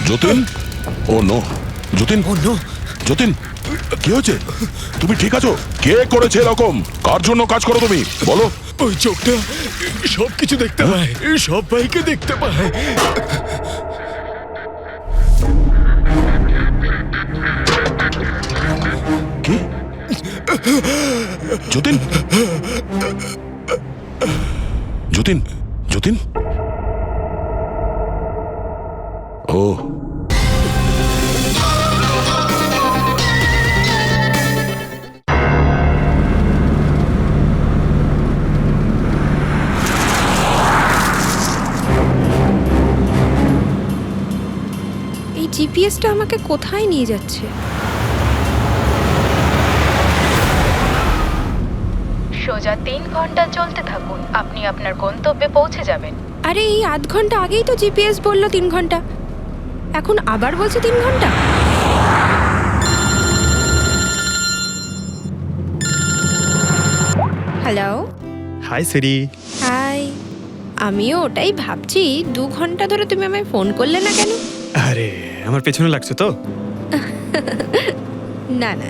যতীন, ও no, Jatin, ও no, Jatin, কি হয়েছে? তুমি ঠিক আছো? কে করেছে এরকম? কার জন্য কাজ করো তুমি, বলো? ওই চোখটা সবকিছু দেখতে পায়, সবাইকে দেখতে পায়। কি? যতীন, যতীন, যতীন, ও এই জিপিএসটা আমাকে কোথায় নিয়ে যাচ্ছে? সোজা 3 ঘন্টা চলতে থাকুন, আপনি আপনার গন্তব্যে পৌঁছে যাবেন। আরে এই আধ ঘন্টা আগেই তো জিপিএস বললো 3 ঘন্টা, এখন আবার বলছে 3 ঘন্টা। হ্যালো, হাই সিরি। হাই। আমিও ওটাই ভাবছি, 2 ঘন্টা ধরে তুমি আমায় ফোন করলে না কেন? আরে আমার পেছনে লাগছে তো। না না,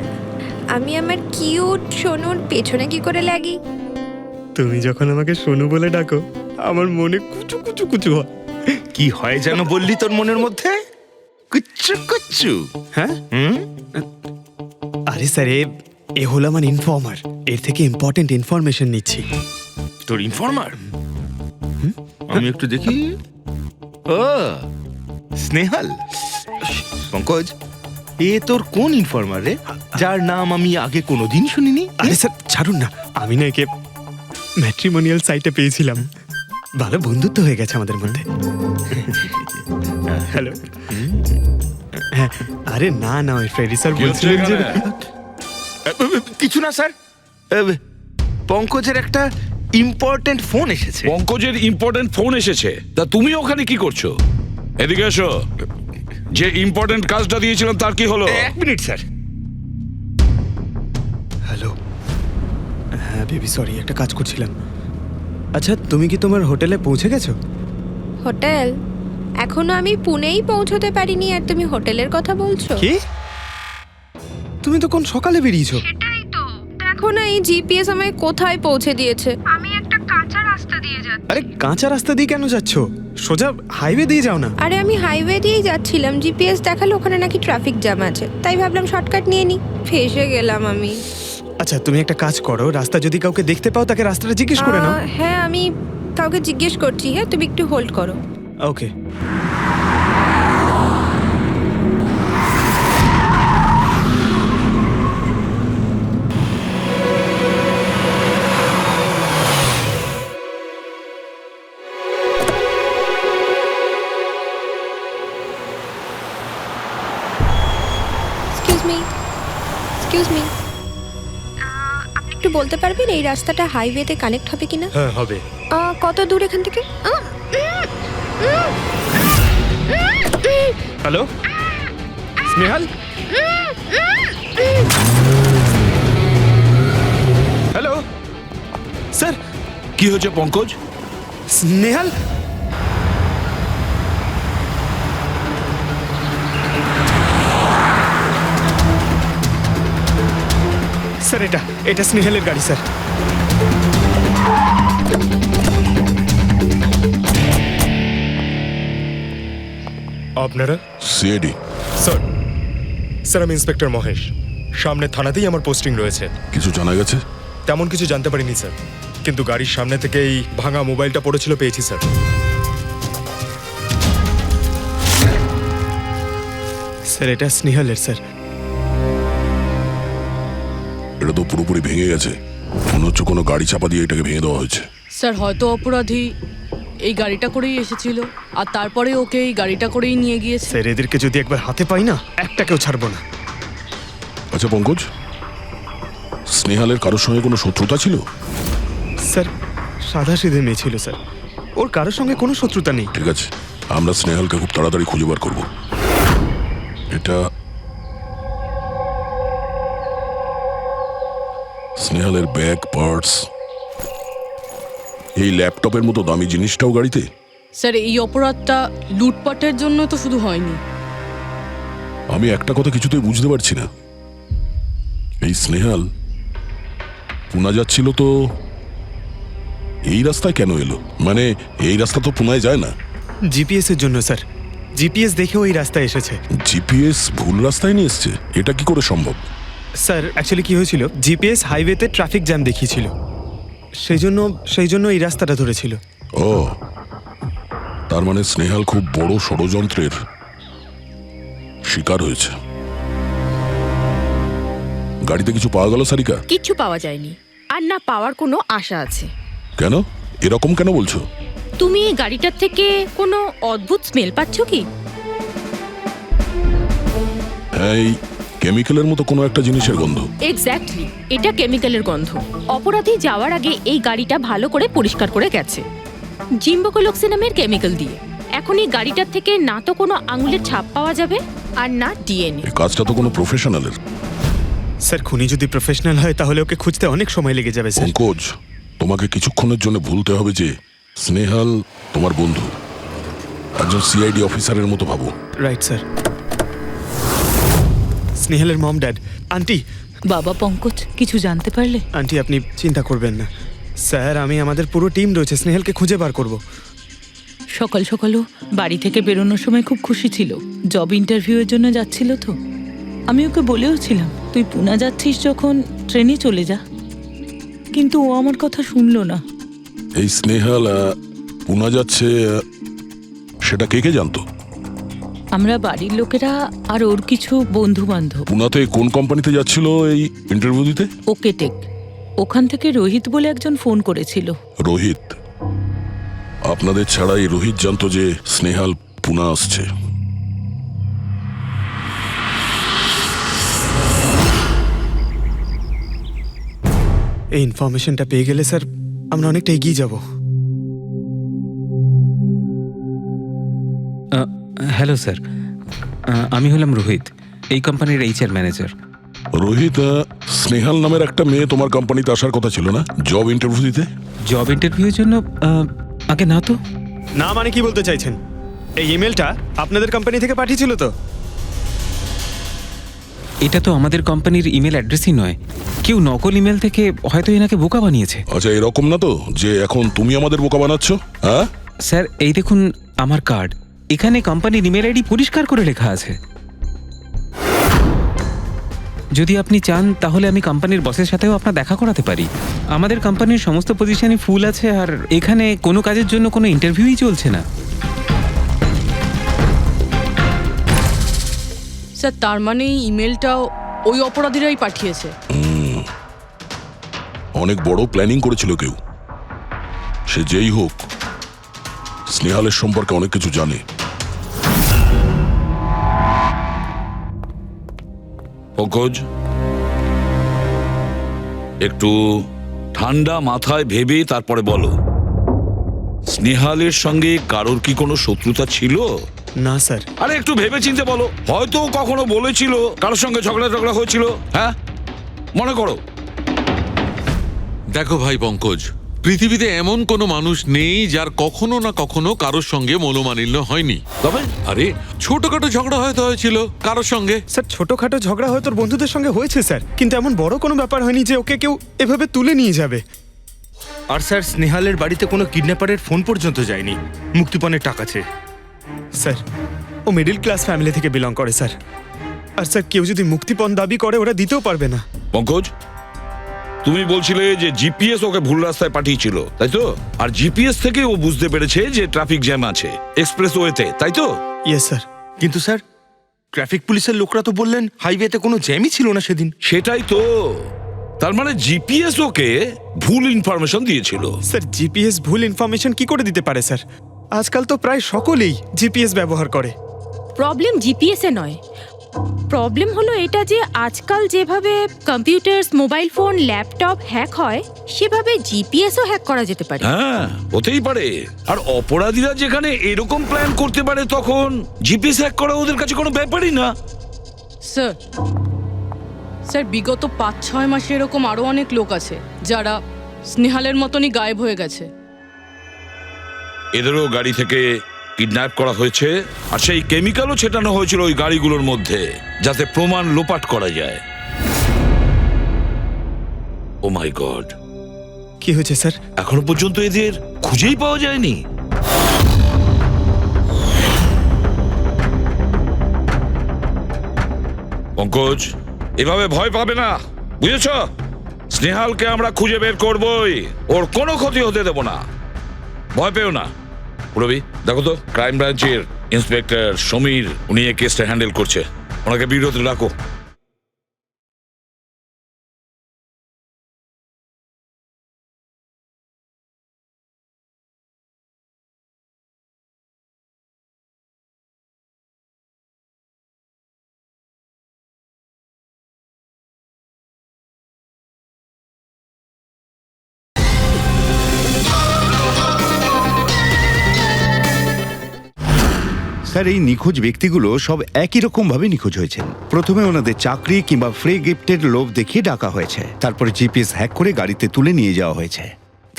আমি আমার কিউট সোনুর পেছনে কি করে লাগি? তুমি যখন আমাকে সোনু বলে ডাকো, আমার মনে কুচু কুচু কুচু হয়। কি হয় যেন বললি তোর মনের মধ্যে? কুচ্চু কুচ্চু। হ্যাঁ, হুম? আরে স্যার, এ হলো আমার ইনফর্মার, এর থেকে ইম্পর্টেন্ট ইনফরমেশন নিচ্ছি। তোর ইনফর্মার? আমি একটু দেখি। ও স্নেহাল। পঙ্কজ, এ তোর কোন ইনফর্মার রে, যার নাম আমি আগে কোনোদিন শুনিনি? আরে স্যার ছাড়ুন না, আমি না একে ম্যাট্রিমোনিয়াল সাইটে পেয়েছিলাম, ভালো বন্ধুত্ব হয়ে গেছে আমাদের মধ্যে। হ্যালো। হ্যাঁ, আরে না না, ওই ফ্রেডি স্যার বলছিলেন যে কিছু না স্যার, পঙ্কজের একটা ইম্পর্টেন্ট ফোন এসেছে। পঙ্কজের ইম্পর্টেন্ট ফোন এসেছে, তা তুমি ওখানে কি করছো? এদিকে এসো। যে ইম্পর্টেন্ট কাজটা দিয়েছিলাম তার কি হলো? 1 মিনিট স্যার। হ্যালো। হ্যাঁ বেবি, সরি, একটা কাজ করছিলাম। আচ্ছা, তুমি কি তোমার হোটেলে পৌঁছে গেছো? হোটেল? এখনো আমি পুনেই পৌঁছতে পারিনি আর তুমি হোটেলের কথা বলছো? কি? তুমি তো কোন সকালে বেরিয়েছো? সেটাই তো, দেখো না এই জিপিএস আমায় কোথায় পৌঁছে দিয়েছে। আমি একটা কাঁচা রাস্তা দিয়ে যাচ্ছি। আরে কাঁচা রাস্তা দিয়ে কেন যাচ্ছো? সোজা হাইওয়ে দিয়ে যাও না। আরে আমি হাইওয়ে দিয়েই যাচ্ছিলাম, জিপিএস দেখালো ওখানে নাকি ট্রাফিক জ্যাম আছে, তাই ভাবলাম শর্টকাট নিয়ে নি। ফেসে গেলাম আমি। আচ্ছা, তুমি একটা কাজ করো, রাস্তা যদি কাউকে দেখতে পাও তাকে রাস্তাটা জিজ্ঞেস করে নাও। হ্যাঁ, আমি কাউকে জিজ্ঞেস করছি। হ্যাঁ, তুমি একটু হোল্ড করো। ওকে। এক্সকিউজ মি, এক্সকিউজ মি, আপনি একটু বলতে পারবেন এই রাস্তাটা হাইওয়েতে কানেক্ট হবে কিনা? হ্যাঁ হবে। কত দূর এখান থেকে? হ্যালো স্নেহাল। Hello sir. কি হয়েছে পঙ্কজ? স্নেহাল, স্যার এটা স্নেহালের গাড়ি স্যার। আপনারা? সিআইডি। স্যার, স্যার আমি ইন্সপেক্টর মহেশ, সামনে থানাতেই আমার পোস্টিং রয়েছে। কিছু জানা গেছে? তেমন কিছু জানতে পারিনি স্যার, কিন্তু গাড়ির সামনে থেকে এই ভাঙা মোবাইলটা পড়েছিল, পেয়েছি স্যার। স্যার এটা স্নেহালের স্যার। এটা তো পুরোপুরি ভেঙে গেছে, মনে হচ্ছে কোনো গাড়ি চাপা দিয়ে এটাকে ভেঙে দেওয়া হয়েছে। স্যার হয়তো অপরাধী এই গাড়িটা করেই এসেছিল আর তারপরে ওকে এই গাড়িটা করেই নিয়ে গিয়েছে। স্যার এদেরকে যদি একবার হাতে পাই না, একটাকেও ছাড়বো না। আচ্ছা পঙ্কজ, স্নেহালের কারোর সঙ্গে কোনো শত্রুতা ছিল? স্যার সাদা সিধে মেয়ে ছিল স্যার, ওর কারোর সঙ্গে কোনো শত্রুতা নেই। ঠিক আছে, আমরা স্নেহালকে খুব তাড়াতাড়ি খুঁজে বার করবো। এটা স্নেহালের ব্যাগ, পার্টস, এই ল্যাপটপের মতো দামি জিনিসটাও গাড়িতে। স্যার এই অপরাধটা লুটপাটের জন্য তো শুধু হয়নি, আমি একটা কথা কিছুতেই বুঝতে পারছি না, এই স্নেহাল পুনা যাচ্ছিল তো এই রাস্তায় কেন এলো? মানে এই রাস্তা তো পুনায় যায় না। জিপিএস এর জন্য স্যার, জিপিএস দেখে ওই রাস্তায় এসেছে। জিপিএস ভুল রাস্তায় নিয়ে এসছে, এটা কি করে সম্ভব? স্যার অ্যাকচুয়ালি কি হয়েছিল, জিপিএস হাইওয়েতে ট্রাফিক জ্যাম দেখিয়েছিল, সেই জন্য এই রাস্তাটা ধরেছিল। ও, তার মানে স্নেহাল খুব বড় ষড়যন্ত্রের শিকার হয়েছে। গাড়িতে কিছু পাওয়া গেল সারিকা? কিচ্ছু পাওয়া যায়নি, আর না পাওয়ার কোনো আশা আছে। কেন এরকম কেন বলছো? তুমি এই গাড়িটার থেকে কোনো অদ্ভুত স্মেল পাচ্ছ কি? হ্যাঁ, এই কেমিক্যালের মতো কোনো একটা জিনিসের গন্ধ। এক্স্যাক্টলি, এটা কেমিক্যালের গন্ধ। অপরাধী যাওয়ার আগে এই গাড়িটা ভালো করে পরিষ্কার করে গেছে জিম্বোকোলক্সি নামের কেমিক্যাল দিয়ে। এখন এই গাড়িটার থেকে না তো কোনো আঙুলের ছাপ পাওয়া যাবে আর না ডিএনএ। এই কাজটা তো কোনো প্রফেশনালের। স্যার খুনি যদি প্রফেশনাল হয় তাহলে ওকে খুঁজতে অনেক সময় লেগে যাবে স্যার। পঙ্কজ, তোমাকে কিছুক্ষণের জন্য ভুলতে হবে যে স্নেহাল তোমার বন্ধু, একজন সিআইডি অফিসারের মতো ভাবো। Right sir. স্নেহালের মম ড্যাড, আন্টি। বাবা পঙ্কজ, কিছু জানতে পারলে? আন্টি আপনি চিন্তা করবেন না স্যার, আমি আমাদের পুরো টিম রয়েছে, স্নেহালকে খুঁজে বার করব। সকাল সকালও বাড়ি থেকে বেরোনোর সময় খুব খুশি ছিল, জব ইন্টারভিউয়ের জন্য যাচ্ছিল তো। আমি ওকে বলেও ছিলাম তুই পুনা যাচ্ছিস যখন ট্রেনে চলে যা, কিন্তু ও আমার কথা শুনলো না। এই স্নেহাল পুনা যাচ্ছে, সেটা কে কে জানতো? আমরা বাড়ির লোকেরা আর ওর কিছু বন্ধু বান্ধব। পুনাতে কোন কোম্পানিতে যাচ্ছিল এই ইন্টারভিউ দিতে? ওকে টেক, ওখান থেকে রোহিত বলে একজন ফোন করেছিল। রোহিত? আপনাদের ছাড়া এই রোহিত জানতো যে স্নেহাল পুনা আসছে? এই ইনফরমেশনটা পেয়ে গেলে স্যার আমরা অনেকটা এগিয়ে যাব। হ্যালো স্যার, আমি হলাম রোহিত, এই কোম্পানির এইচআর ম্যানেজার। রোহিত, স্নেহাল নামের একটা মেয়ে তোমার কোম্পানিতে আসার কথা ছিল না জব ইন্টারভিউ দিতে? জব ইন্টারভিউয়ের জন্য? আগে না তো। না মানে কি বলতে চাইছেন? এই ইমেলটা আপনাদের কোম্পানি থেকে পাঠিয়েছিল তো? এটা তো আমাদের কোম্পানির ইমেল অ্যাড্রেসই নয়, কেউ নকল ইমেল থেকে হয়তো এনাকে বোকা বানিয়েছে। আচ্ছা, এরকম না তো যে এখন তুমি আমাদের বোকা বানাচ্ছ? হ্যাঁ স্যার, এই দেখুন আমার কার্ড, এখানে কোম্পানির ইমেল আইডি পরিষ্কার করে লেখা আছে। যদি আপনি চান তাহলে আমি কোম্পানির বসের সাথেও আপনার দেখা করাতে পারি। আমাদের কোম্পানির সমস্ত পজিশনই ফুল আছে, আর এখানে কোনো কাজের জন্য কোনো ইন্টারভিউই চলছে না। স্যার তার মানে এই ইমেলটাও ওই অপরাধীরাই পাঠিয়েছে। অনেক বড় প্ল্যানিং করেছিল কেউ, সে যেই হোক স্নেহালের সম্পর্কে অনেক কিছু জানে। পঙ্কজ, একটু ঠান্ডা মাথায় ভেবে তারপরে বলো, স্নেহালের সঙ্গে কারোর কি কোনো শত্রুতা ছিল? না স্যার। আরে একটু ভেবে চিন্তে বলো, হয়তো কখনো বলেছিল কারোর সঙ্গে ঝগড়া হয়েছিল। হ্যাঁ, মনে করো। দেখো ভাই পঙ্কজ, পৃথিবীতে এমন কোনো মানুষ নেই যার কখনো না কখনো কারোর সঙ্গে মনোমালিন্য হয়নি। তবে আরে ছোটখাটো ঝগড়া হয়তো হয়েছিল কারোর সঙ্গে। স্যার ছোটখাটো ঝগড়া হয়তো ওর বন্ধুদের সঙ্গে হয়েছে স্যার, কিন্তু এমন বড় কোনো ব্যাপার হয়নি যে ওকে কেউ এভাবে তুলে নিয়ে যাবে। আর স্যার, স্নেহালের বাড়িতে কোনো কিডন্যাপারের ফোন পর্যন্ত যায়নি মুক্তিপণের টাকা চেয়ে। স্যার ও মিডল ক্লাস ফ্যামিলি থেকে বিলং করে স্যার, আর স্যার কেউ যদি মুক্তিপণ দাবি করে ওরা দিতেও পারবে না। পঙ্কজ, তুমি বলছিলে যে জিপিএস ওকে ভুল রাস্তায় পাঠিয়েছিল, তাই তো? আর জিপিএস থেকে ও বুঝতে পেরেছে যে ট্রাফিক জ্যাম আছে এক্সপ্রেসওয়েতে, তাই তো? Yes sir. কিন্তু স্যার, ট্রাফিক পুলিশের লোকরা তো বললেন হাইওয়েতে কোনো জ্যামই ছিল না সেদিন। সেটাই তো, তার মানে জিপিএস ওকে ভুল ইনফরমেশন দিয়েছিল। স্যার জিপিএস ভুল ইনফরমেশন কি করে দিতে পারে স্যার? আজকাল তো প্রায় সকলেই জিপিএস ব্যবহার করে। প্রবলেম জিপিএসে নয়, প্রবলেম হলো এটা যে আজকাল যেভাবে computer, mobile phone, laptop hack হয় সেভাবে জিপিএসও হ্যাক করা যেতে পারে। হ্যাঁ, হতেই পারে। আর অপরাধীরা যেখানে এরকম প্ল্যান করতে পারে তখন জিপিএস হ্যাক করা ওদের কাছে কোনো ব্যাপারই না। স্যার স্যার বিগত 5-6 মাসে এরকম আরো অনেক লোক আছে যারা স্নেহালের মতনই গায়েব হয়ে গেছে। এদেরও গাড়ি থেকে কিডন্যাপ করা হয়েছে আর সেই কেমিক্যালও ছেটানো হয়েছিল ওই গাড়িগুলোর মধ্যে যাতে প্রমাণ লোপাট করা যায়। ও মাই গড, কি হয়েছে স্যার? এখনো পর্যন্ত এদের খুঁজেই পাওয়া যায়নি। পঙ্কজ, এভাবে ভয় পাবে না, বুঝেছ? স্নেহালকে আমরা খুঁজে বের করবই, ওর কোনো ক্ষতি হতে দেব না, ভয় পেও না। রবি, দেখো তো ক্রাইম ব্রাঞ্চের ইন্সপেক্টর সমীর, উনি এই কেসটা হ্যান্ডেল করছে, ওনাকে বিরত রাখো। স্যার, এই নিখোঁজ ব্যক্তিগুলো সব একই রকম ভাবে নিখোঁজ হয়েছেন। প্রথমে ওনাদের চাকরি কিংবা ফ্রি গিফটের লোভ দেখিয়ে ডাকা হয়েছে, তারপর জিপিএস হ্যাক করে গাড়িতে তুলে নিয়ে যাওয়া হয়েছে,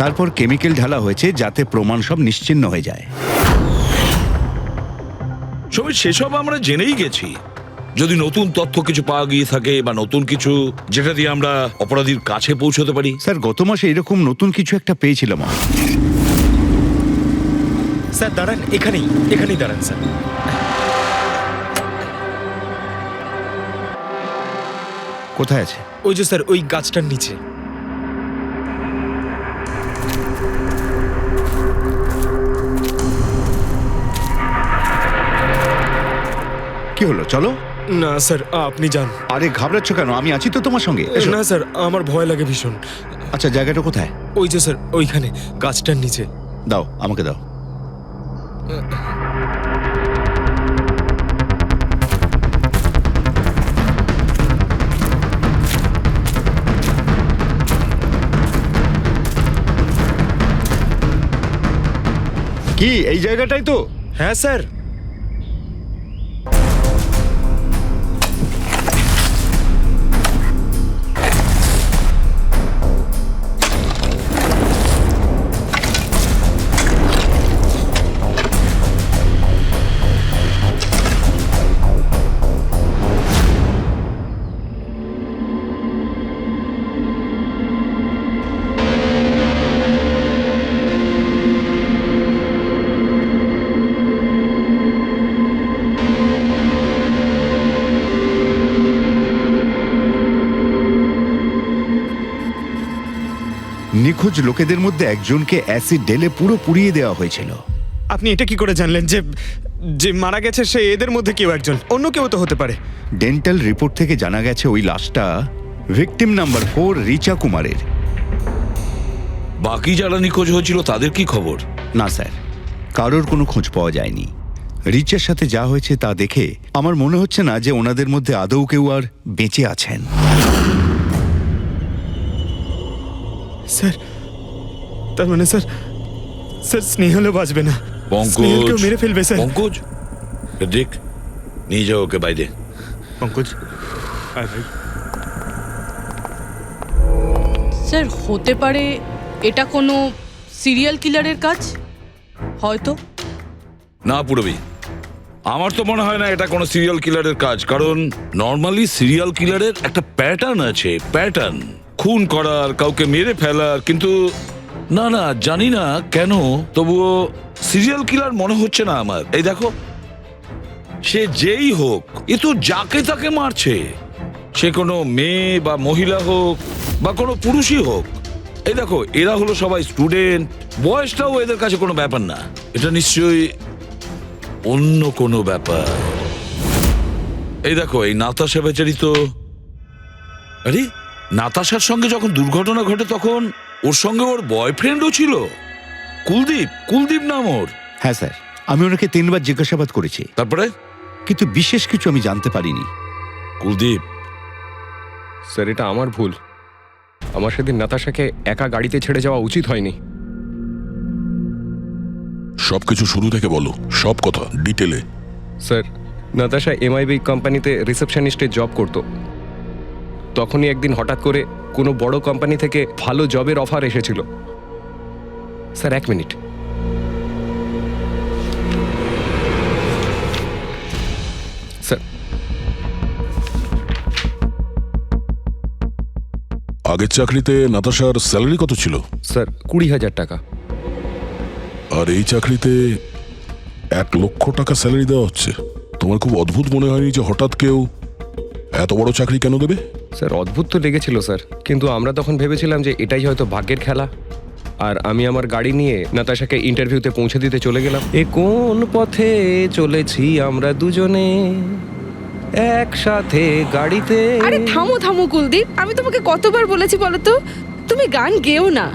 তারপর কেমিক্যাল ঢালা হয়েছে যাতে প্রমাণ সব নিশ্চিহ্ন হয়ে যায়। সমীর, সেসব আমরা জেনেই গেছি। যদি নতুন তথ্য কিছু পাওয়া গিয়ে থাকে বা নতুন কিছু যেটা দিয়ে আমরা অপরাধীর কাছে পৌঁছতে পারি। স্যার, গত মাসে এরকম নতুন কিছু একটা পেয়েছিলাম আমি। স্যার দাঁড়ান, এখানেই দাঁড়ান স্যার। কোথায় আছে? ওই যে স্যার, ওই গাছটার নিচে। কি হলো, চলো। না স্যার, আপনি যান। আরে ঘাবড়াচ্ছ কেন? আমি আছি তো তোমার সঙ্গে, এসো। না স্যার, আমার ভয় লাগে ভীষণ। আচ্ছা, জায়গাটা কোথায়? ওই যে স্যার, ওইখানে গাছটার নিচে। দাও, আমাকে দাও। কি এই জায়গাটাই তো? হ্যাঁ স্যার। নিখোঁজ লোকেদের মধ্যে একজনকে অ্যাসিড ঢেলে পুরো পুড়িয়ে দেওয়া হয়েছিল। আপনি এটা কি করে জানলেন যে যে মারা গেছে সে এদের মধ্যে কেউ একজন? অন্য কেউ তো হতে পারে। ডেন্টাল রিপোর্ট থেকে জানা গেছে ওই লাশটা ভিকটিম নাম্বার 4 রিচা কুমারের। বাকি যারা নিখোঁজ হয়েছিল তাদের কি খবর? না স্যার, কারোর কোনো খোঁজ পাওয়া যায়নি। রিচার সাথে যা হয়েছে তা দেখে আমার মনে হচ্ছে না যে ওনাদের মধ্যে আদৌ কেউ আর বেঁচে আছেন। স্যার, তার মানে স্যার স্নেহালও বাঁচবে না। পঙ্কজ, স্নেহালকেও মেরে ফেলবে স্যার। পঙ্কজ, দেখ, নিয়ে যাও ওকে বাইরে। পঙ্কজ, আয় ভাই। স্যার, হতে পারে এটা কোনো সিরিয়াল কিলারের কাজ, হয়তো। না পুরবি, আমার তো মনে হয় না এটা কোনো সিরিয়াল কিলারের কাজ, কারণ নর্মালি সিরিয়াল কিলারের একটা প্যাটার্ন আছে, প্যাটার্ন খুন করার, কাউকে মেরে ফেলার। কিন্তু না না, জানি না কেন, তবুও সিরিয়াল কিলার মনে হচ্ছে না আমার। এই দেখো, সে যেই হোক, এ তো যাকে তাকে মারছে, সে কোনো মেয়ে বা মহিলা হোক বা কোনো পুরুষই হোক। এই দেখো, এরা হলো সবাই স্টুডেন্ট, বয়সটাও এদের কাছে কোনো ব্যাপার না। এটা নিশ্চয়ই অন্য কোনো ব্যাপার। এই দেখো, এই নাতাশা বেচারি তো, আরে নাতাশার সঙ্গে যখন দুর্ঘটনা ঘটে তখন ওর সঙ্গে ওর বয়ফ্রেন্ডও ছিল, কুলদীপ নাম ওর। হ্যাঁ স্যার, আমি ওনাকে 3 বার জিজ্ঞাসাবাদ করেছি, তারপরে কিন্তু বিশেষ কিছু আমি জানতে পারিনি। কুলদীপ? স্যার, এটা আমার ভুল। আমার সেদিন নাতাশাকে একা গাড়িতে ছেড়ে যাওয়া উচিত হয়নি। সবকিছু শুরু থেকে বলো, সব কথা ডিটেলে। স্যার, নাতাশা এমআইবি কোম্পানিতে রিসেপশনিস্টের জব করত। তখনই একদিন হঠাৎ করে কোনো বড় কোম্পানি থেকে ভালো জবের অফার এসেছিল। Sir, 1 minute. আগের চাকরিতে নাতাশার স্যালারি কত ছিল? স্যার 20,000 টাকা। আর এই চাকরিতে 1,00,000 টাকা স্যালারি দেওয়া হচ্ছে। তোমার খুব অদ্ভুত মনে হয়নি যে হঠাৎ কেউ এত বড় চাকরি কেন দেবে? স্যার অদ্ভুত তো লেগেছিল স্যার, কিন্তু আমরা তখন ভেবেছিলাম যে এটাই হয়তো ভাগ্যের খেলা। আর আমি আমার গাড়ি নিয়ে নাতাশাকে ইন্টারভিউতে পৌঁছে দিতে চলে গেলাম। এ কোন পথে চলেছি আমরা দুজনে একসাথে গাড়িতে। আরে থামো থামো কুলদীপ, আমি তোমাকে কতবার বলেছি বলো তো, তুমি গান গেও না।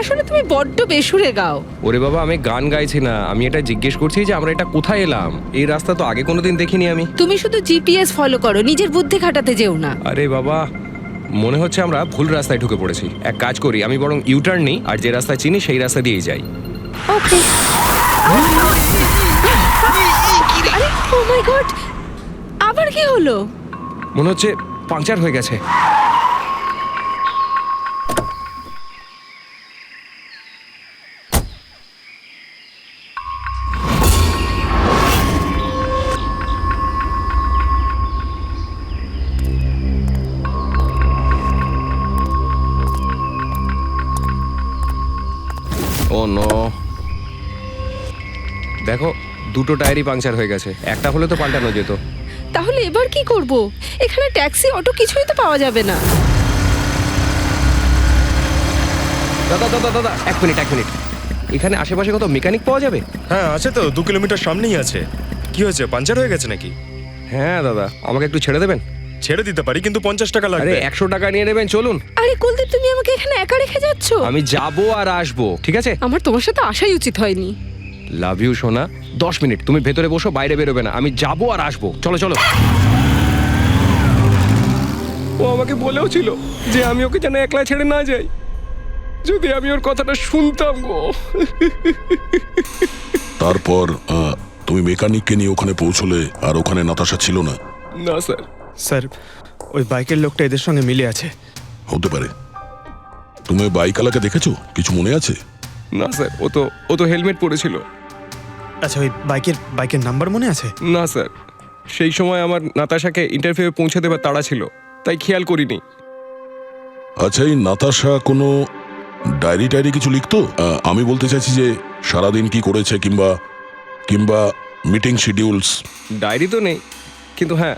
আসলে তুমি বড্ড বেসুরে গাও। ওরে বাবা, আমি গান গাইছি না, আমি এটা জিজ্ঞেস করছি যে আমরা এটা কোথায় এলাম। এই রাস্তা তো আগে কোনোদিন দেখিনি আমি। তুমি শুধু জিপিএস ফলো করো, নিজের বুদ্ধি খাটাতে যেও না। আরে বাবা, মনে হচ্ছে আমরা ভুল রাস্তায় ঢুকে পড়েছি। এক কাজ করি, আমি বরং ইউটার্ন নিই, আর যে রাস্তা চিনি সেই রাস্তা দিয়েই যাই। ওকে। আরে ও মাই গড, আবার কি হলো? মনে হচ্ছে পাংচার হয়ে গেছে। ও নো, দেখো দুটো টায়ারই পাংচার হয়ে গেছে। একটা হলে তো পাল্টানো যেত। তাহলে এবার কি করব? এখানে ট্যাক্সি অটো কিছুই তো পাওয়া যাবে না। দাদা দাদা দাদা, এক মিনিট। এখানে আশেপাশে কত মেকানিক পাওয়া যাবে? হ্যাঁ আছে তো, 2 কিলোমিটার সামনেই আছে। কি হয়েছে, পাঞ্চার হয়ে গেছে নাকি? হ্যাঁ দাদা, আমাকে একটু ছেড়ে দেবেন? ছেড়ে দিতে পারি, কিন্তু 50 টাকা আরে লাগবে। 100 টাকা নিয়ে নেবেন, চলুন। আরে কুলদীপ, তুমি আমাকে এখানে একা রেখে যাচ্ছ? আমি যাবো আর আসবো, ঠিক আছে? আমার তোমার সাথে আসাই উচিত হয়নি। লাভ ইউ সোনা। 10 মিনিট তুমি ভেতরে বসো, বাইরে বেরোবে না। আমি যাবো আর আসবো, চলো চলো। ও আমাকে বলেও ছিল যে আমি ওকে যেন একলা ছেড়ে না যাই। যদি আমি ওর কথাটা শুনতাম গো। তারপর তুমি মেকানিককে নিয়ে ওখানে পৌঁছলে, আর ওখানে নাতাশা ছিল না? না স্যার। স্যার, ওই বাইকের লোকটা এদের সঙ্গে মিলে আছে। হতে পারে। তুমি ওই বাইকওয়ালাকে দেখেছো? কিছু মনে আছে? না স্যার, ও তো হেলমেট পরেছিল। আচ্ছা, ওই বাইকের নাম্বার মনে আছে? না স্যার, সেই সময় আমার নাতাশাকে ইন্টারভিউ পৌঁছে দেবার তাড়া ছিল, তাই খেয়াল করিনি। আচ্ছা, এই নাতাশা কোনো ডায়েরি কিছু লিখতো? আমি বলতে চাইছি যে সারাদিন কি করেছে, কিংবা মিটিং শিডিউলস। ডায়েরি তো নেই, কিন্তু হ্যাঁ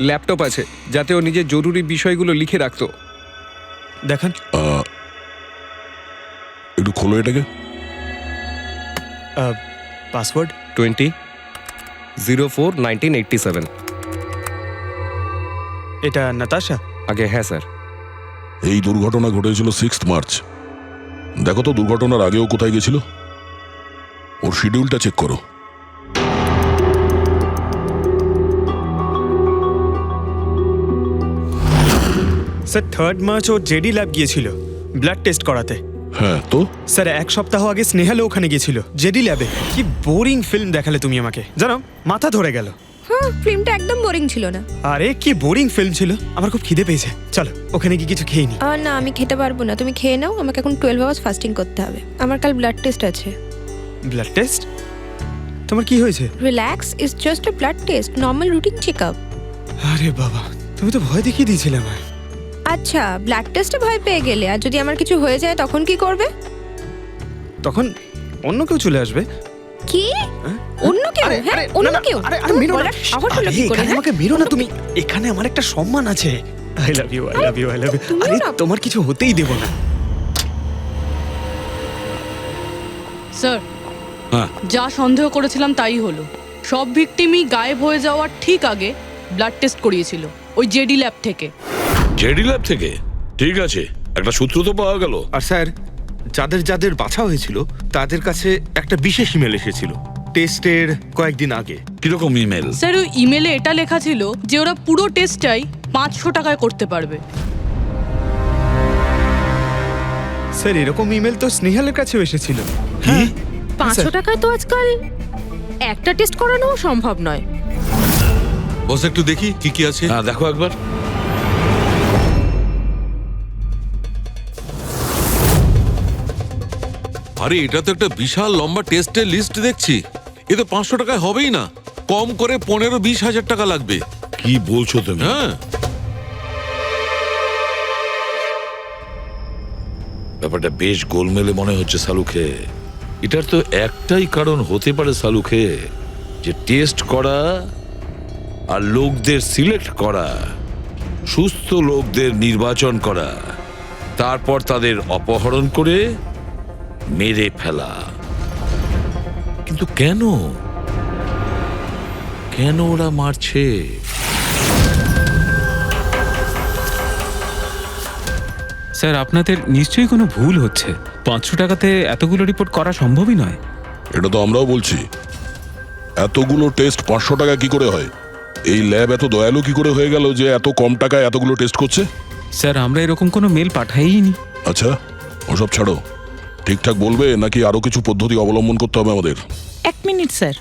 ল্যাপটপ আছে, যাতে ও নিজের জরুরি বিষয়গুলো লিখে রাখতো। দেখান। একটু খোলো এটাকে। পাসওয়ার্ড 20/04/1987। এটা নাতাশা? আগে হ্যাঁ স্যার। এই দুর্ঘটনা ঘটেছিল 6 মার্চ। দেখো তো দুর্ঘটনার আগেও কোথায় গেছিল। ওর শিডিউলটা চেক করো। স্যার 3 মার্চ ও জেডি ল্যাব গিয়েছিল ব্লাড টেস্ট করাতে। হ্যাঁ তো? স্যার 1 সপ্তাহ আগে স্নেহালও ওখানে গিয়েছিল জেডি ল্যাবে। কি বোরিং ফিল্ম দেখালে তুমি আমাকে, জানো মাথা ধরে গেল। হ্যাঁ, ফিল্মটা একদম বোরিং ছিল না। আরে কি বোরিং ফিল্ম ছিল। আমার খুব খিদে পেয়েছে, চলো ওখানে কি কিছু খেয়ে নি। না, আমি খেতে পারবো না, তুমি খেয়ে নাও। আমাকে এখন 12 আওয়ার্স ফাস্টিং করতে হবে। আমার কাল ব্লাড টেস্ট আছে। Blood test? তোমার কি হয়েছে? Relax, is just a blood test, normal routine checkup. আরে বাবা, তুমি তো ভয় দেখিয়ে দিয়েছিলে আমায়। আচ্ছা, ব্লাড টেস্টে ভয় পেয়ে গেলে, আর যদি আমার কিছু হয়ে যায় তখন কি করবে? তখন অন্য কেউ চলে আসবে। কি? অন্য কেউ? হ্যাঁ, অন্য কেউ? তুমি বলার সাহস হলো কি করে? আমাকে মেরো না তুমি, এখানে আমার একটা সম্মান আছে। I love you, I love you, I love you. আরে তোমার কিছু হতেই দেব না। স্যার, হ্যাঁ। যা সন্দেহ করেছিলাম তাই হলো। সব ভিকটিমই গায়েব হয়ে যাওয়ার ঠিক আগে ব্লাড টেস্ট করিয়েছিল ওই জেডি ল্যাব থেকে। জেডি ল্যাব থেকে? ঠিক আছে, একটা সূত্র তো পাওয়া গেল। আর স্যার, যাদের যাদের বাছা হয়েছিল তাদের কাছে একটা বিশেষ ইমেল এসেছিল টেস্টের কয়েকদিন আগে। কিরকম ইমেল? স্যার, ওই ইমেলে এটা লেখা ছিল যে ওরা পুরো টেস্টটাই 500 টাকায় করতে পারবে। স্যার, এরকম ইমেল তো স্নেহালের কাছেও এসেছিল। কি? 500 টাকায় তো আজকাল একটা টেস্ট করানো সম্ভব নয়। বস একটু দেখি কি কি আছে। হ্যাঁ দেখো একবার। আরে এটা তো একটা বিশাল লম্বা টেস্টের লিস্ট দেখছি। এ তো 500 টাকায় হবেই না, কম করে 15-20 হাজার টাকা লাগবে। কি বলছো তুমি? হ্যাঁ। ব্যাপারটা বেশ গোলমেলে মনে হচ্ছে সালুকে। এটার তো একটাই কারণ হতে পারে সালুকে, যে টেস্ট করা আর লোকদের সিলেক্ট করা, সুস্থ লোকদের নির্বাচন করা, তারপর তাদের অপহরণ করে মেরে ফেলা। কিন্তু কেন কেন ওরা মারছে? স্যার আপনাদের নিশ্চয়ই কোনো ভুল হচ্ছে। 500 টাকাতে এতগুলো রিপোর্ট করা সম্ভবই নয়। এটা তো আমরাও বলছি। এতগুলো টেস্ট 500 টাকা কি করে হয়? এই ল্যাব এত দয়ালু কি করে হয়ে গেল যে এত কম টাকায় এতগুলো টেস্ট করছে? স্যার আমরা এরকম কোনো মেল পাঠাইনি। আচ্ছা, ওসব ছাড়ো, ঠিকঠাক বলবে নাকি আরো কিছু পদ্ধতি অবলম্বন করতে হবে আমাদের? 1 মিনিট স্যার,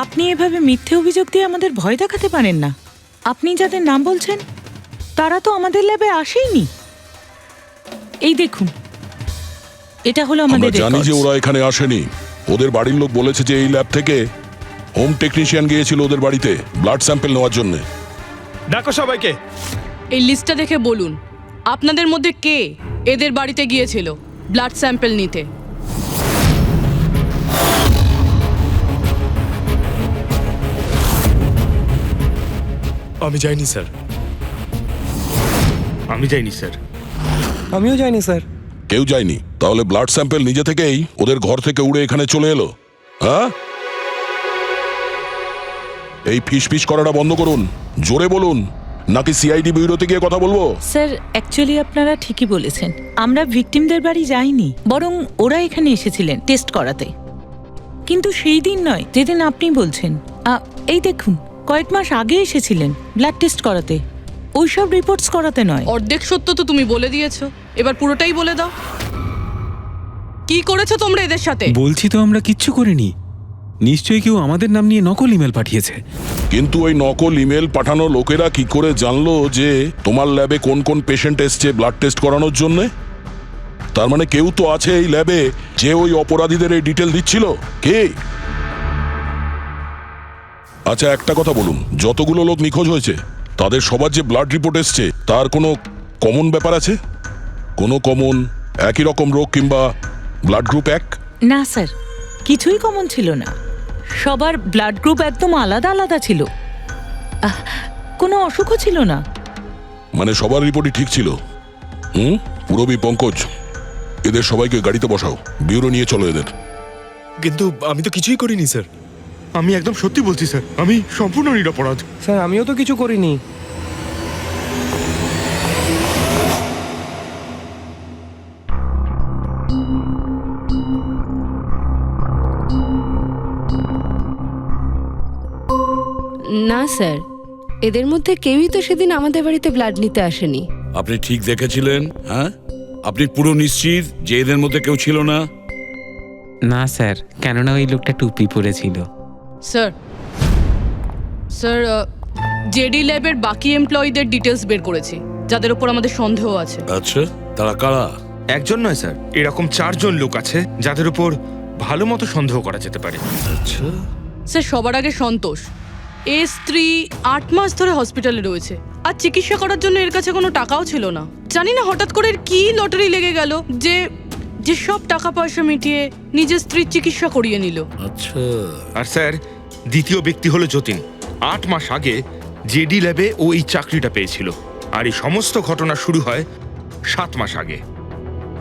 আপনি এভাবে মিথ্যে অভিযোগ দিয়ে আমাদের ভয় দেখাতে পারেন না। আপনি যাদের নাম বলছেন তারা তো আমাদের ল্যাবে আসেইনি। এই দেখুন, এটা হলো আমরা আমাদের জানি যে records। ওরা এখানে আসেনি। ওদের বাড়ির লোক বলেছে যে এই ল্যাব থেকে হোম টেকনিশিয়ান গিয়েছিল ওদের বাড়িতে ব্লাড স্যাম্পল নেওয়ার জন্য। ডাকো সবাইকে। এই লিস্টটা দেখে বলুন আপনাদের মধ্যে কে এদের বাড়িতে গিয়েছিল ব্লাড স্যাম্পল নিতে। আমি যাইনি স্যার। আমি যাইনি স্যার। আমিও যাইনি স্যার। কেউ যায়নি? তাহলে ব্লাড স্যাম্পল নিজে থেকেই ওদের ঘর থেকে উড়ে এখানে চলে এলো? হ্যাঁ, এই ফিস করাটা বন্ধ করুন, জোরে বলুন, নাকি সিআইডি ব্যুরোতে গিয়ে কথা বলবো? স্যার অ্যাকচুয়ালি আপনারা ঠিকই বলেছেন, আমরা ভিকটিমদের বাড়ি যাইনি, বরং ওরা এখানে এসেছিলেন টেস্ট করাতে। কিন্তু সেই দিন নয় যেদিন আপনি বলছেন। এই দেখুন, কয়েক মাস আগে এসেছিলেন ব্লাড টেস্ট করাতে, ওইসব রিপোর্টস করাতে নয়। অর্ধেক সত্য তো তুমি বলে দিয়েছো, এবার পুরোটাই বলে দাও। কি করেছো তোমরা এদের সাথে? বলছি তো আমরা কিচ্ছু করিনি। নিশ্চয়ই কেউ আমাদের নাম নিয়ে নকল ইমেল পাঠিয়েছে। কিন্তু ওই নকল ইমেল পাঠানো লোকেরা কি করে জানলো যে তোমার ল্যাবে কোন কোন পেশেন্ট এসছে ব্লাড টেস্ট করানোর জন্য? তার মানে কেউ তো আছে এই ল্যাবে যে ওই অপরাধীদের এই ডিটেল দিচ্ছিল। কে? আচ্ছা একটা কথা বলুন, যতগুলো লোক নিখোঁজ হয়েছে তাদের সবার যে ব্লাড রিপোর্ট এসছে তার কোনো কমন ব্যাপার আছে? কোনো কমন একই রকম রোগ কিংবা ব্লাড গ্রুপ এক? না স্যার, কিছুই কমন ছিল না। সবার ব্লাড গ্রুপ একদম আলাদা আলাদা ছিল, কোনো অসুখও ছিল না। মানে সবার রিপোর্টই ঠিক ছিল? পুরবী, পঙ্কজ, এদের সবাইকে গাড়িতে বসাও, ব্যুরো নিয়ে চলো এদের। কিন্তু আমি তো কিছুই করিনি স্যার। আমি একদম সত্যি বলছি স্যার, আমি সম্পূর্ণ নিরপরাধ। স্যার আমিও তো কিছু করিনি। না স্যার, এদের মধ্যে কেউই তো সেদিন আমাদের বাড়িতে ব্লাড নিতে আসেনি। আপনি ঠিক দেখেছিলেন? হ্যাঁ, আপনি পুরো নিশ্চিত যে এদের মধ্যে কেউ ছিল না? না স্যার, কেননা ওই লোকটা টুপি পরেছিল। স্যার স্যার জেডি ল্যাবের বাকি এমপ্লয়ীদের ডিটেলস বের করেছি, যাদের উপর আমাদের সন্দেহ আছে। আচ্ছা, তারা কারা? একজন নয় স্যার, এরকম 4 জন লোক আছে যাদের উপর ভালো মতো সন্দেহ করা যেতে পারে। আচ্ছা, স্যার সবার আগে সন্তোষ, এর স্ত্রী 8 মাস ধরে হসপিটালে রয়েছে, আর চিকিৎসা করার জন্য এর কাছে কোনো টাকাও ছিল না। জানি না হঠাৎ করে এর কি লটারি লেগে গেল যে যে সব টাকা পয়সা মিটিয়ে নিজের স্ত্রীর চিকিৎসা করিয়ে নিল। আচ্ছা। আর স্যার দ্বিতীয় ব্যক্তি হলো যতীন। 8 মাস আগে জেডি ল্যাবে ও এই চাকরিটা পেয়েছিল, আর এই সমস্ত ঘটনা শুরু হয় 7 মাস আগে।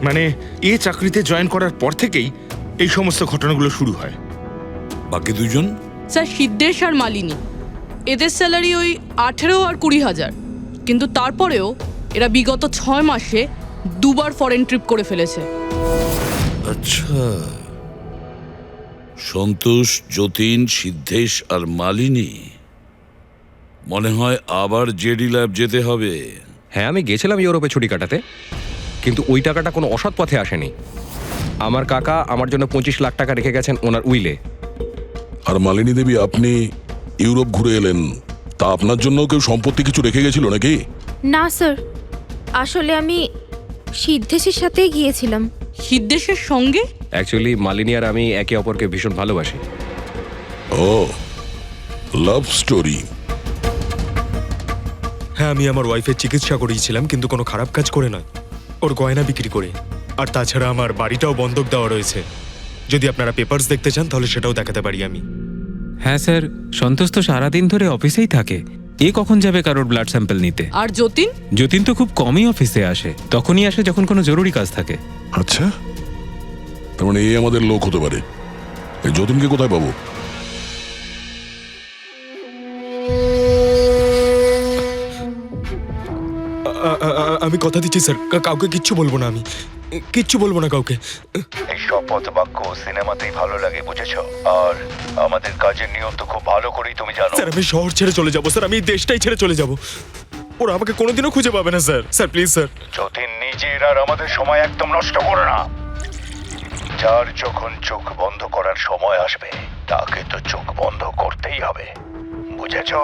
মানে এই চাকরিতে জয়েন করার পর থেকেই এই সমস্ত ঘটনাগুলো শুরু হয়। বাকি দুজন? স্যার সিদ্ধেশ আর মালিনী, এদের স্যালারি ওই 18 আর 20,000, কিন্তু তারপরেও এরা বিগত 6 মাসে 2 বার ফরেন ট্রিপ করে ফেলেছে। আচ্ছা, সন্তোষ, যতীন, সিদ্ধেশ আর মালিনী। মনে হয় আবার জেডি ল্যাব যেতে হবে। হ্যাঁ আমি গেছিলাম ইউরোপে ছুটি কাটাতে, কিন্তু ওই টাকাটা কোনো অসৎ পথে আসেনি। আমার কাকা আমার জন্য 25 লাখ টাকা রেখে গেছেন ওনার উইলে। আর মালিনী দেবী, আপনি ইউরোপ ঘুরে এলেন, তা আপনার জন্য কেউ সম্পত্তি কিছু রেখে গেছিল নাকি? না স্যার, আসলে আমি সিদ্ধেশের সাথেই গিয়েছিলাম। সিদ্ধেশের সঙ্গে? অ্যাকচুয়ালি মালিনী আর আমি একে অপরকে ভীষণ ভালোবাসি। ও, লাভ স্টোরি। হ্যাঁ, আমি আমার ওয়াইফের চিকিৎসা করিয়েছিলাম, কিন্তু কোনো খারাপ কাজ করে নয়, ওর গয়না বিক্রি করে। আর তাছাড়া আমার বাড়িটাও বন্ধক দেওয়া রয়েছে। যদি আপনারা পেপারস দেখতে চান তাহলে সেটাও দেখাতে পারি আমি। হ্যাঁ স্যার, সন্তোষ তো সারাদিন ধরে অফিসেই থাকে। এ কখন যাবে কারোর ব্লাড স্যাম্পল নিতে? আর যতীন? যতীন তো খুব কমই অফিসে আসে, তখনই আসে যখন কোনো জরুরি কাজ থাকে। আচ্ছা, তার মানে এই আমাদের লোক হতে পারে। এই যতীনকে কোথায় পাবো? আমি কথা দিচ্ছি স্যার, কাউকে কিচ্ছু বলবো না, আমি কিচ্ছু বলবো না কাউকে। এই শপথ বাক্য সিনেমাতেই ভালো লাগে, বুঝেছো? আর আমাদের কাজের নিয়ম তো খুব ভালো করেই তুমি জানো। স্যার আমি শহর ছেড়ে চলে যাবো স্যার, আমি এই দেশটাই ছেড়ে চলে যাবো। ওরা আমাকে কোনোদিনও খুঁজে পাবে না sir. Sir please sir. Jatin, নিজের আর আমাদের সময় একদম নষ্ট করো না। যার যখন চোখ বন্ধ করার সময় আসবে তাকে তো চোখ বন্ধ করতেই হবে, বুঝেছো?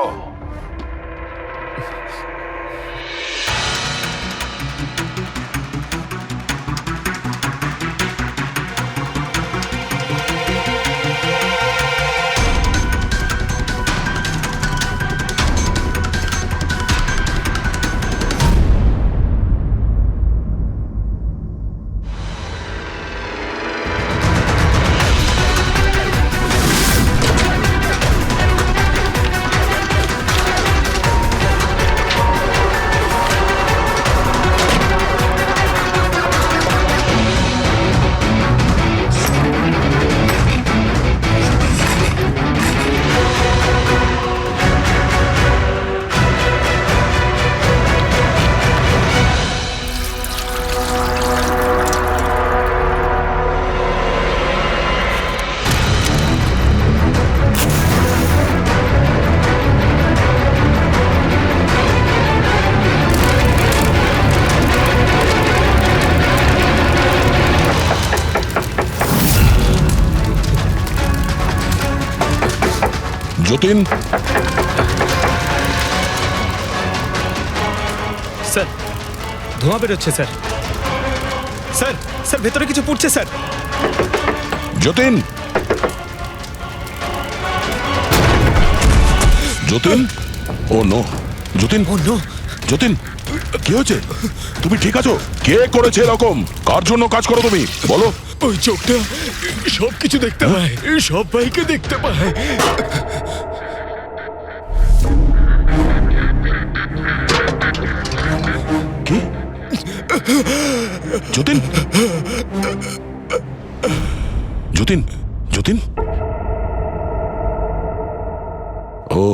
যতীন, স্যার ধোঁয়া বেরোচ্ছে স্যার। স্যার স্যার ভেতরে কিছু পড়ছে স্যার। যতীন, যতীন, ও নো, যতীন, ও নো, যতীন, কি হয়েছে? তুমি ঠিক আছো? কে করেছে এরকম? কার জন্য কাজ করো তুমি, বলো? ওই চোখটা সব কিছু দেখতে পায়, সব ভাইকে দেখতে পায়। কি? যতীন, যতীন, যতীন, ও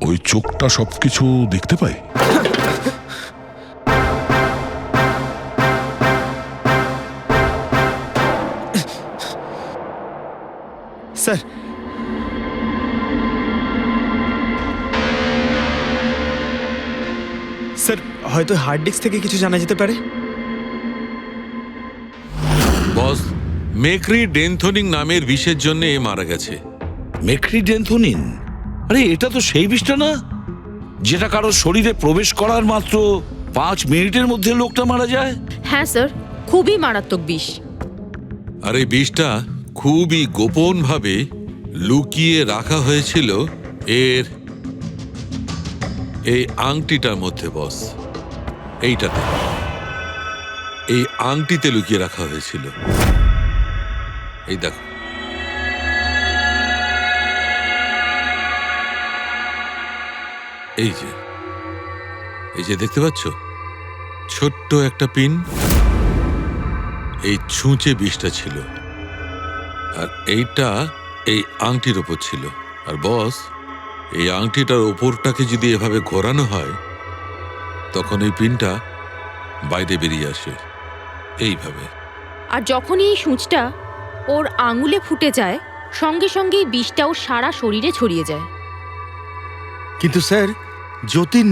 ওই চোখটা সবকিছু দেখতে পায়। স্যার স্যার হয়তো হার্ড ডিস্ক থেকে কিছু জানা যেতে পারে। বস, মেক্রি ডেনথোনিং নামের বিষের জন্য এ মারা গেছে। মেক্রিডেন্থোনিন? আরে এটা তো সেই বিষটা না যেটা কারোর শরীরে প্রবেশ করার মাত্র 5 মিনিটের মধ্যে লোকটা মারা যায়? হ্যাঁ স্যার, খুবই মারাত্মক বিষ। আর এই বিষটা খুবই গোপনভাবে লুকিয়ে রাখা হয়েছিল এর এই আংটিটার মধ্যে। বস, এইটাতে, এই আংটিতে লুকিয়ে রাখা হয়েছিল। এই দেখো, এই যে দেখতে পাচ্ছ ছোট্ট একটা পিন, এই ছুঁচে বিষটা ছিল, আর এইটা এই আংটির ওপর ছিল। আর বস, এই আংটিটার ওপরটাকে যদি এভাবে ঘোরানো হয় তখন এই পিনটা বাইরে বেরিয়ে আসে এইভাবে। আর যখনই এই সূঁচটা ওর আঙুলে ফুটে যায় সঙ্গে সঙ্গেই বিষটা ওর সারা শরীরে ছড়িয়ে যায়। কিন্তু স্যার, যতীন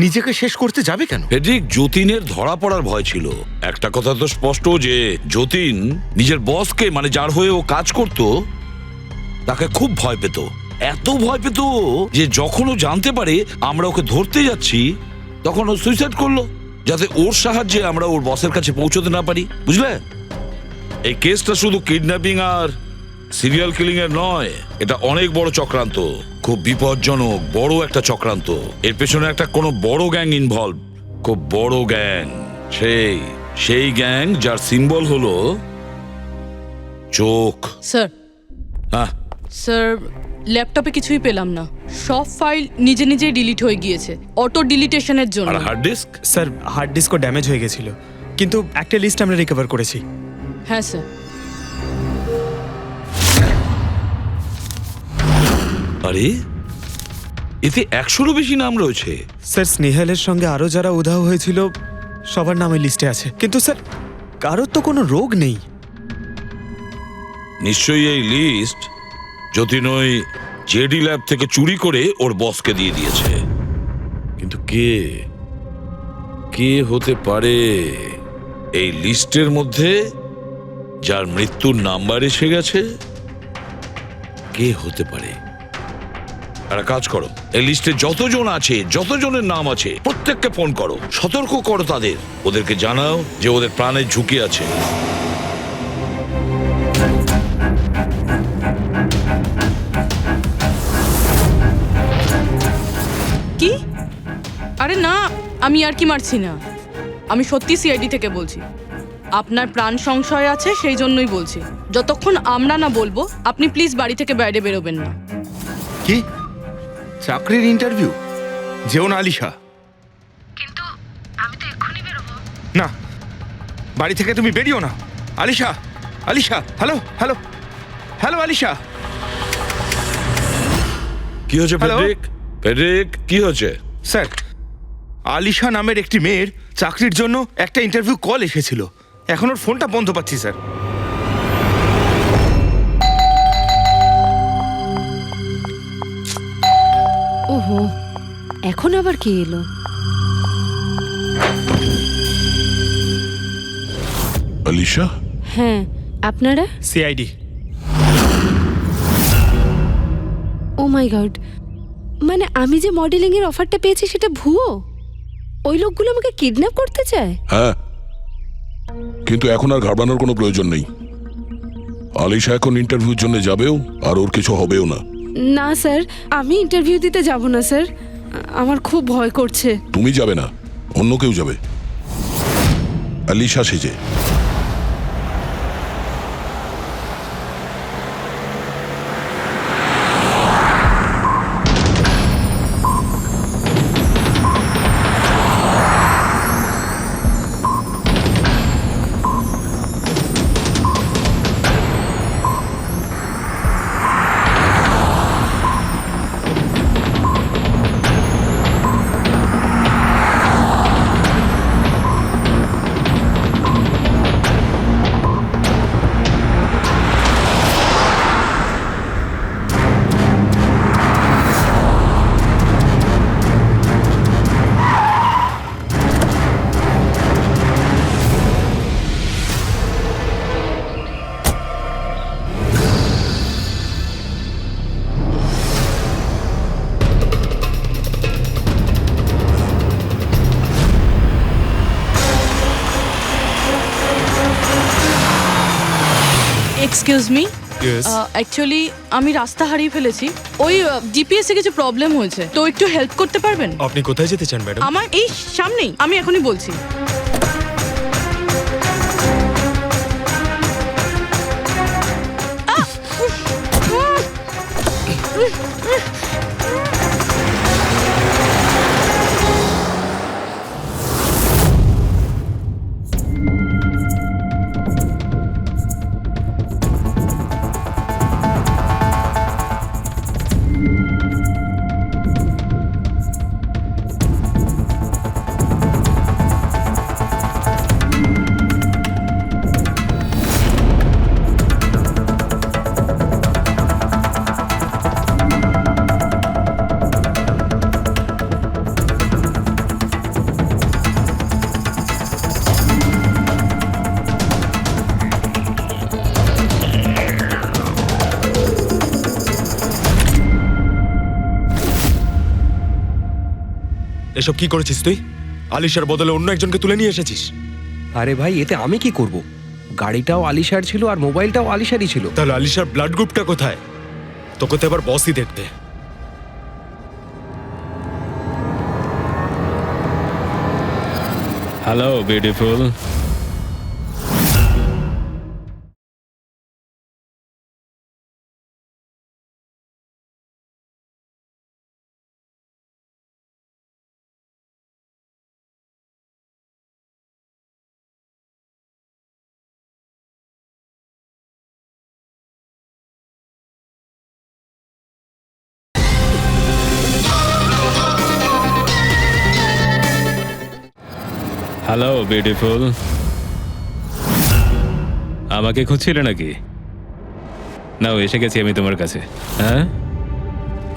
নিজেকে শেষ করতে যাবে কেন? ফেডরিক, যতীনের ধরা পড়ার ভয় ছিল। একটা কথা তো স্পষ্ট যে যতীন নিজের বসকে, মানে যার হয়ে ও কাজ করত, তাকে খুব ভয় পেত। এত ভয় পেত যে যখন ও জানতে পারে আমরা ওকে ধরতে যাচ্ছি তখন ও সুইসাইড করলো, যাতে ওর সাহায্যে আমরা ওর বসের কাছে পৌঁছতে না পারি, বুঝলে? এই কেসটা শুধু কিডন্যাপিং আর সিরিয়াল কিলিং এর নয়, এটা অনেক বড় চক্রান্ত, খুব বিপজ্জনক বড় একটা চক্রান্ত। এর পেছনে একটা কোনো বড় গ্যাং ইনভলভ। খুব বড় গ্যাং, সেই গ্যাং যার সিম্বল হলো চোখ। স্যার হ্যাঁ, স্যার ল্যাপটপে কিছুই পেলাম না, সব ফাইল নিজে নিজেই ডিলিট হয়ে গিয়েছে অটো ডিলিটেশনের জন্য। আর হার্ড ডিস্ক? স্যার হার্ড ডিস্কও ড্যামেজ হয়ে গেছিল, কিন্তু একটা লিস্ট আমরা রিকভার করেছি। হ্যাঁ স্যার। আরে এতে 100-রও বেশি নাম রয়েছে। স্যার স্নেহালের সঙ্গে আরও যারা উধাও হয়েছিল সবার নাম এই লিস্টে আছে, কিন্তু স্যার কারোর তো কোনো রোগ নেই। নিশ্চয়ই এই লিস্ট যতীন ওই জেডি ল্যাব থেকে চুরি করে ওর বসকে দিয়ে দিয়েছে। কিন্তু কে হতে পারে এই লিস্টের মধ্যে যার মৃত্যুর নাম্বার এসে গেছে? কে হতে পারে? একটা কাজ করো, এই লিস্টে যতজন আছে, যতজনের নাম আছে, প্রত্যেককে ফোন করো, সতর্ক করো তাদের, ওদেরকে জানাও যে ওদের প্রাণের ঝুঁকি আছে। কি? আরে না, আমি আর কি মারছি না, আমি সত্যি সিআইডি থেকে বলছি। আপনার প্রাণ সংশয় আছে সেই জন্যই বলছি। যতক্ষণ আমরা না বলবো আপনি প্লিজ বাড়ি থেকে বাইরে বেরোবেন না। কি চাকরির ইন্টারভিউ? যেও না আলিশা। কিন্তু আমি তো এক্ষুনি বেরোবো। না, বাড়ি থেকে তুমি বেরিও না। Alisha, Alisha, hello hello hello Alisha. কি হচ্ছে ফেডরিক? কি হচ্ছে? স্যার, আলিশা নামের একটি মেয়ের চাকরির জন্য একটা ইন্টারভিউ কল এসেছিল, এখন ওর ফোনটা বন্ধ পাচ্ছি স্যার। ওহো, এখন আবার কে এলো? আলিশা? হ্যাঁ, আপনারা? সিআইডি। ও মাই গড, মানে আমি যে মডেলিং এর অফারটা পেয়েছি সেটা ভুয়ো? ওই লোকগুলো আমাকে কিডন্যাপ করতে চায়? হ্যাঁ, কিন্তু এখন আর ঘাবড়ানোর কোনো প্রয়োজন নেই। আলিশা এখন ইন্টারভিউর জন্য যাবেও, আর ওর কিছু হবেও না। না স্যার, আমি ইন্টারভিউ দিতে যাব না স্যার, আমার খুব ভয় করছে। তুমি যাবে না, অন্য কেউ যাবে, আলিশা সেজে। এক্সকিউজ মি, অ্যাকচুয়ালি আমি রাস্তা হারিয়ে ফেলেছি, ওই জিপিএস এ কিছু প্রবলেম হয়েছে, তো একটু হেল্প করতে পারবেন? আপনি কোথায় যেতে চান ম্যাডাম? আমার এই সামনেই, আমি এখনই বলছি। এসব কি করেছিস তুই? আলিশার বদলে অন্য একজনকে তুলে নিয়ে এসেছিস। আরে ভাই, এতে আমি কি করব? গাড়িটাও আলিশার ছিল আর মোবাইলটাও আলিশারই ছিল। তাহলে আলিশার ব্লাড গ্রুপটা কোথায়? তোকে তো এবার বসই দেখতে। Hello beautiful. Hello beautiful. আমাকে খুঁজছিলে নাকি? নাও এসে গেছি আমি তোমার কাছে। হ্যাঁ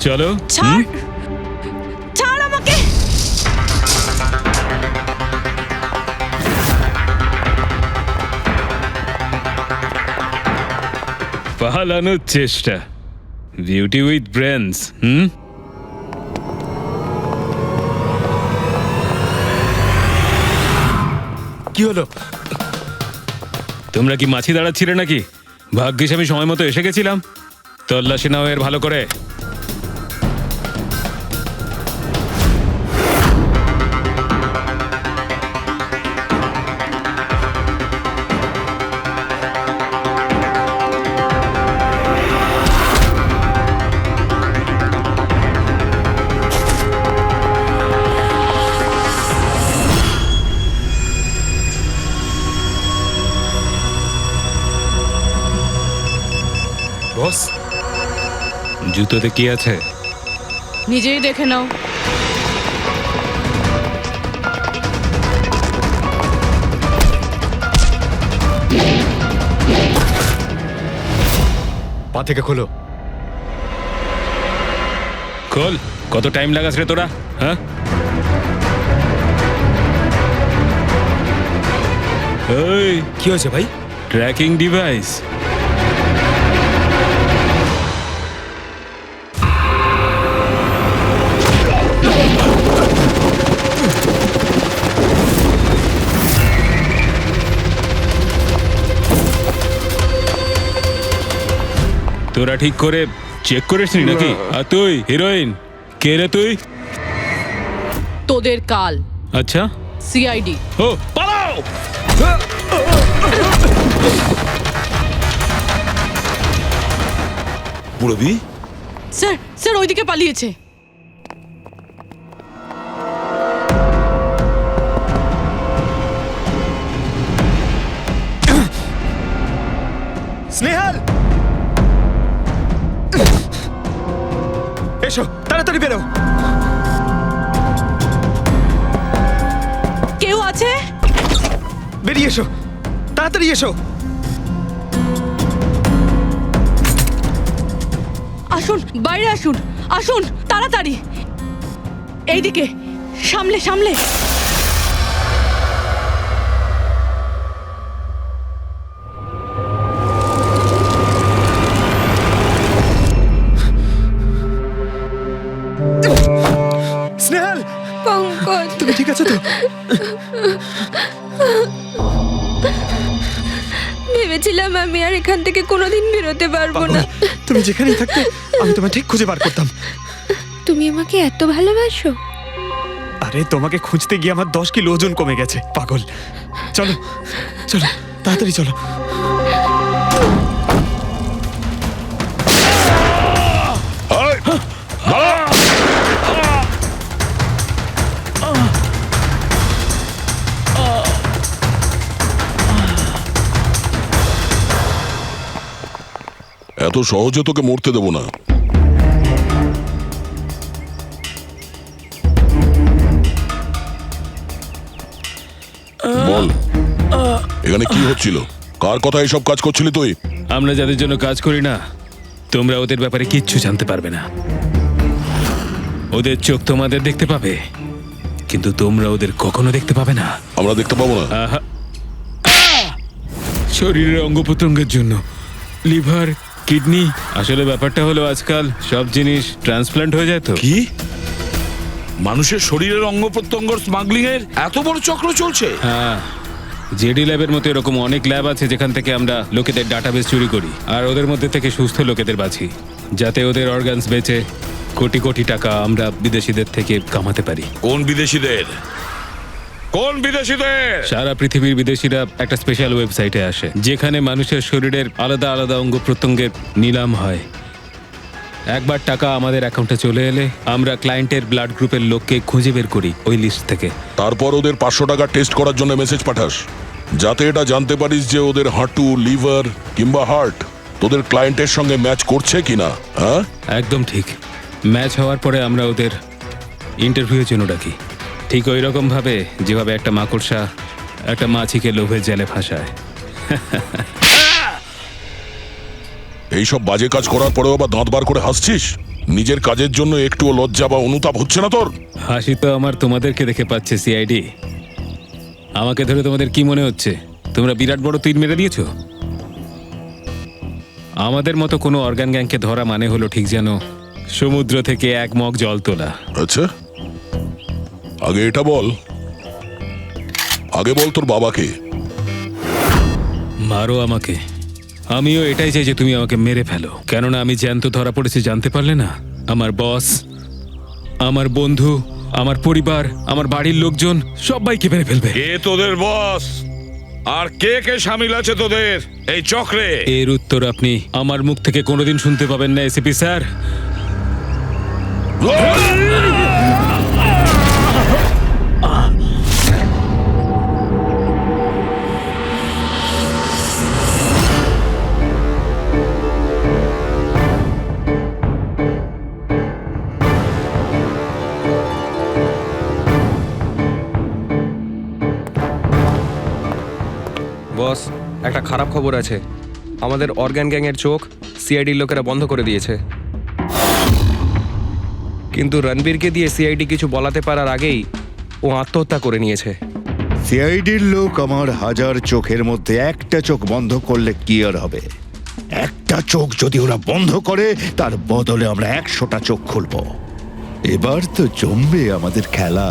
চলো। ছাড় ছাড় আমাকে। পালানোর চেষ্টা, বিউটি উইথ ব্রেনস। কি হলো? তোমরা কি মাছি দাঁড়াচ্ছিলে নাকি? ভাগ্যিস আমি সময় মতো এসে গেছিলাম। তল্লাশি নাও এর ভালো করে। বস, জুতোতে কি আছে? নিজেই দেখে নাও। পা থেকে খোলো। খোল। কত টাইম লাগাস রে তোরা? হ্যাঁ এই কি হয়েছে ভাই? Tracking device. তোরা ঠিক করে চেক করিসনি নাকি? আর তুই হিরোইন কে রে তুই? তোদের কাল। আচ্ছা সিআইডি। ও পালাও। পুরবি স্যার স্যার ওইদিকে পালিয়েছে। স্নেহাল, এসো তাড়াতাড়ি বেরো। কেউ আছে? বেরিয়ে এসো, তাড়াতাড়ি এসো। আসুন বাইরে আসুন, আসুন তাড়াতাড়ি। এইদিকে সামলে সামলে। স্নেহাল, পঙ্কজ, তুমি ঠিক আছো তো? ভেবেছিলাম আমি আর এখান থেকে কোনোদিন বেরোতে পারবো না। তুমি যেখানেই থাকতে আমি তোমায় ঠিক খুঁজে বার করতাম। তুমি আমাকে এত ভালোবাসো? আরে তোমাকে খুঁজতে গিয়ে আমার 10 কিলো ওজন কমে গেছে পাগল। চলো চলো তাড়াতাড়ি চলো। এত সহজে তোকে মরতে দেবো না। বল, এখানে কি হচ্ছিল? কার কথা এসব কাজ করছিলি তুই? আমরা যাদের জন্য কাজ করি না, তোমরা ওদের ব্যাপারে কিচ্ছু জানতে পারবে না। ওদের চোখ তোমাদের দেখতে পাবে, কিন্তু তোমরা ওদের কখনো দেখতে পাবে না। আমরা দেখতে পাবো না? আহা! শরীরের অঙ্গ প্রত্যঙ্গের জন্য লিভার, কিডনি। আসলে ব্যাপারটা হলো আজকাল সব জিনিস ট্রান্সপ্লান্ট হয়ে যায় তো। কি? মানুষের শরীরের অঙ্গ প্রত্যঙ্গ স্মাগলিং এর এত বড় চক্র চলছে? হ্যাঁ, জেডি ল্যাবের মতো এরকম অনেক ল্যাব আছে যেখান থেকে আমরা লোকেদের ডাটাবেস চুরি করি আর ওদের মধ্যে থেকে সুস্থ লোকেদের বাছি, যাতে ওদের অর্গানস বেচে কোটি কোটি টাকা আমরা বিদেশিদের থেকে কামাতে পারি। কোন বিদেশিদের? কোন বিদেশিদের? সারা পৃথিবীর বিদেশিরা একটা স্পেশাল ওয়েবসাইটে আসে যেখানে মানুষের শরীরের আলাদা আলাদা অঙ্গ প্রত্যঙ্গের নিলাম হয়। একবার টাকা আমাদের অ্যাকাউন্টে চলে এলে আমরা ক্লায়েন্টের ব্লাড গ্রুপের লোককে খুঁজে বের করি ওই লিস্ট থেকে। তারপর ওদের 500 টাকা টেস্ট করার জন্য মেসেজ পাঠাস, যাতে এটা জানতে পারিস যে ওদের হাঁটু, লিভার কিংবা হার্ট তোদের ক্লায়েন্টের সঙ্গে ম্যাচ করছে কিনা। হ্যাঁ, একদম ঠিক। ম্যাচ হওয়ার পরে আমরা ওদের ইন্টারভিউয়ের জন্য ডাকি, ঠিক ওই রকম ভাবে যেভাবে একটা মাকড়সা একটা মাছিকে লোভের জালে ফাঁসায়। এইসব বাজে কাজ করার পরেও আবার দাঁত বার করে হাসছিস? নিজের কাজের জন্য একটুও লজ্জা বা অনুতাপ হচ্ছে না তোর? হাসি তো আমার তোমাদেরকে দেখে পাচ্ছে সিআইডি। আমাকে ধরে তোমাদের কি মনে হচ্ছে তোমরা বিরাট বড় তীর মেরে দিয়েছো? আমাদের মতো কোনো অর্গান গ্যাংকে ধরা মানে হলো ঠিক যেন সমুদ্র থেকে এক মগ জল তোলা। আচ্ছা, আগে এটা বল, আগে বল তোর বাবাকে। মারো আমাকে, আমিও এটাই চাই যে তুমি আমাকে মেরে ফেলো, কেননা আমি জ্যান্ত ধরা পড়েছি জানতে পারলে না? আমার বস, আমার বন্ধু, আমার পরিবার, আমার বাড়ির লোকজন সবাইকে মেরে ফেলবে। কে তোদের বস আর কে কে সামিল আছে তোদের এই চক্রে? এর উত্তর আপনি আমার মুখ থেকে কোনোদিন শুনতে পাবেন না এসিপি স্যার। বস, একটা খারাপ খবর আছে। আমাদের অর্গান গ্যাংয়ের চোখ সিআইডির লোকেরা বন্ধ করে দিয়েছে। কিন্তু রণবীরকে দিয়ে সিআইডি কিছু বলাতে পারার আগেই ও আত্মহত্যা করে নিয়েছে। সিআইডির লোক আমার 1000 চোখের মধ্যে একটা চোখ বন্ধ করলে কি আর হবে? একটা চোখ যদি ওরা বন্ধ করে তার বদলে আমরা 100টা চোখ খুলবো। এবার তো জমবে আমাদের খেলা।